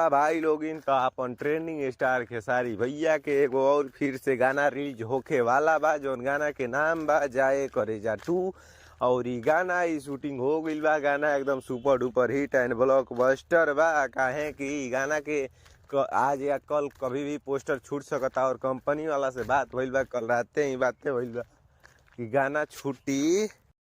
बा भाई लोगिन तो अपन ट्रेंडिंग स्टार खेसारी भैया के एगो और फिर से गाना रिलीज होखे वाला बा, जौन गाना के नाम बा जाए करेजा 2। और ई गाना ई शूटिंग हो गईल बा। गाना एकदम super duper hit and blockbuster बा। काहे कि ई गाना के आज या कल कभी भी पोस्टर छूट सकता और कंपनी वाला से बात भइल बा, कल राते ही बातें भइल बा कि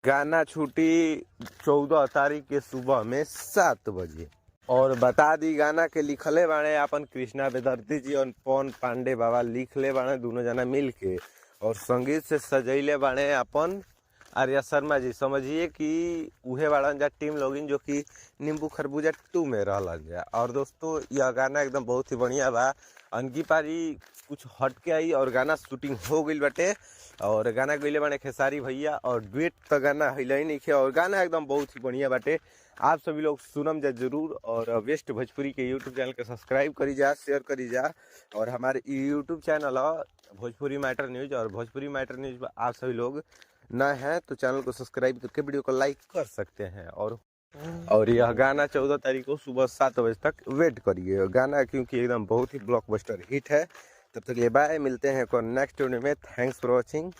गाना छूटी 14 तारीख के सुबह में 7 बजे। और बता दी गाना के लिखले बाणे अपन कृष्णा बेदर्ती जी और पवन पांडे बाबा लिखले बाणे, दोनों जना मिल के। और संगीत से सजैले बाणे अपन आर्या शर्मा जी। समझिए कि उहे बाड़न जा टीम लोगिन जो कि नींबू खरबूजा 2 में रहलन जा। और दोस्तों यह गाना एकदम बहुत ही बढ़िया बा। अनकी पारी कुछ हट के आई और गाना शूटिंग हो गई बाटे। और गाना गईले बाने खेसारी भैया और डुएट तो गाना हिला ही नहीं खे। और गाना एकदम बहुत ही बढ़िया बाटे। आप सभी लोग सुनम जा जरूर। और वेस्ट भोजपुरी के यूट्यूब चैनल के सब्सक्राइब करी जा, शेयर करी जा। और हमारे यूट्यूब चैनल है भोजपुरी मैटर न्यूज। और भोजपुरी मैटर न्यूज आप सभी लोग नए हैं तो चैनल को सब्सक्राइब करके वीडियो को लाइक कर सकते हैं। और यह गाना 14 तारीख को सुबह 7 बजे तक वेट करिए गाना, क्योंकि एकदम बहुत ही ब्लॉकबस्टर हिट है। तब तक ये बाय, मिलते हैं नेक्स्ट वीडियो में। Thanks for watching.